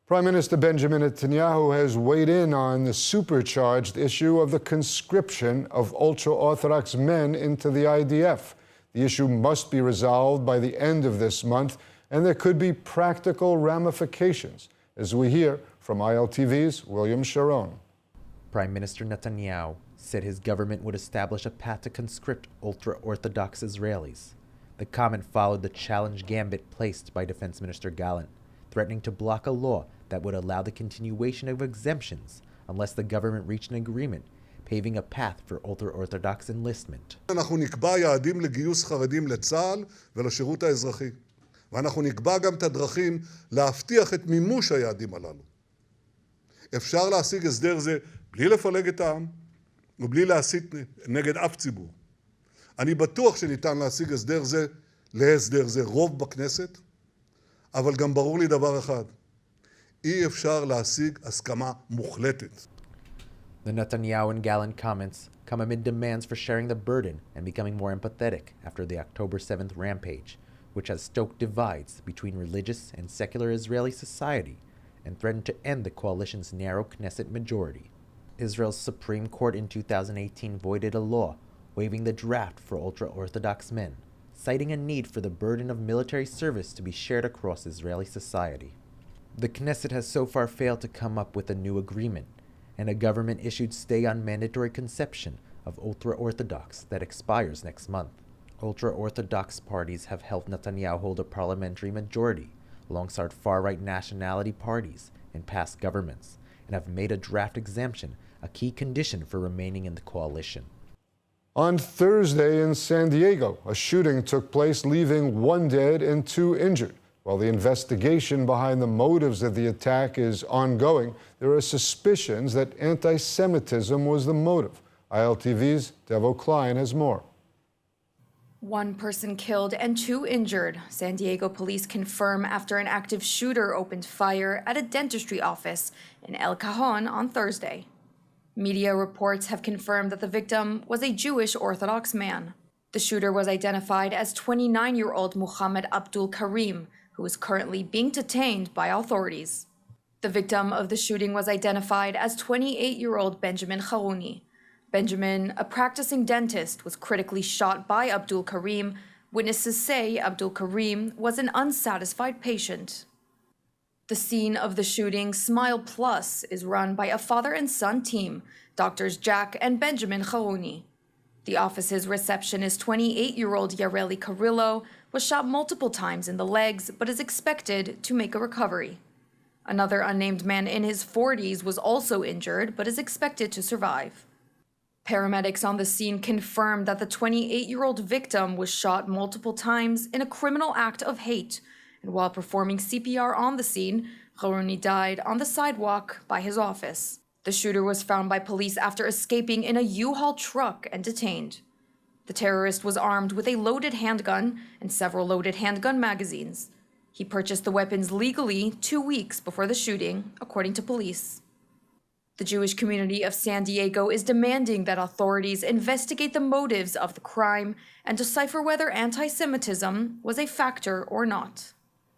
Prime Minister Benjamin Netanyahu has weighed in on the supercharged issue of the conscription of ultra-Orthodox men into the IDF. The issue must be resolved by the end of this month, and there could be practical ramifications, as we hear from ILTV's William Sharon. Prime Minister Netanyahu said his government would establish a path to conscript ultra-Orthodox Israelis. The comment followed the challenge gambit placed by Defense Minister Gallant, threatening to block a law that would allow the continuation of exemptions unless the government reached an agreement, paving a path for ultra-Orthodox enlistment. אנחנו נקבע יעדים לגיוס חרדים לצה"ל ולשירות האזרחי. ואנחנו נקבע גם את הדרכים להבטיח את מימוש היעדים הללו. אפשר להשיג הסדר זה בלי לפלג את העם ובלי להסית נגד אף ציבור. אני בטוח שניתן להשיג להסדר זה רוב בכנסת, אבל גם ברור לי דבר אחד, אי אפשר להשיג הסכמה מוחלטת. The Netanyahu and Gallant comments come amid demands for sharing the burden and becoming more empathetic after the October 7th rampage, which has stoked divides between religious and secular Israeli society and threatened to end the coalition's narrow Knesset majority. Israel's Supreme Court in 2018 voided a law waiving the draft for ultra-Orthodox men, citing a need for the burden of military service to be shared across Israeli society. The Knesset has so far failed to come up with a new agreement, and a government-issued stay on mandatory conception of ultra-Orthodox that expires next month. Ultra-Orthodox parties have helped Netanyahu hold a parliamentary majority alongside far-right nationality parties in past governments, and have made a draft exemption a key condition for remaining in the coalition. On Thursday in San Diego, a shooting took place, leaving 1 dead and 2 injured. While the investigation behind the motives of the attack is ongoing, there are suspicions that anti-Semitism was the motive. ILTV's Devo Klein has more. 1 person killed and 2 injured, San Diego police confirm after an active shooter opened fire at a dentistry office in El Cajon on Thursday. Media reports have confirmed that the victim was a Jewish Orthodox man. The shooter was identified as 29-year-old Muhammad Abdul Karim, who is currently being detained by authorities. The victim of the shooting was identified as 28-year-old Benjamin Harouni. Benjamin, a practicing dentist, was critically shot by Abdul Karim. Witnesses say Abdul Karim was an unsatisfied patient. The scene of the shooting, Smile Plus, is run by a father and son team, Doctors Jack and Benjamin Harouni. The office's receptionist, 28-year-old Yareli Carrillo, was shot multiple times in the legs but is expected to make a recovery. Another unnamed man in his 40s was also injured but is expected to survive. Paramedics on the scene confirmed that the 28-year-old victim was shot multiple times in a criminal act of hate, and while performing CPR on the scene, Harouni died on the sidewalk by his office. The shooter was found by police after escaping in a U-Haul truck and detained. The terrorist was armed with a loaded handgun and several loaded handgun magazines. He purchased the weapons legally 2 weeks before the shooting, according to police. The Jewish community of San Diego is demanding that authorities investigate the motives of the crime and decipher whether anti-Semitism was a factor or not.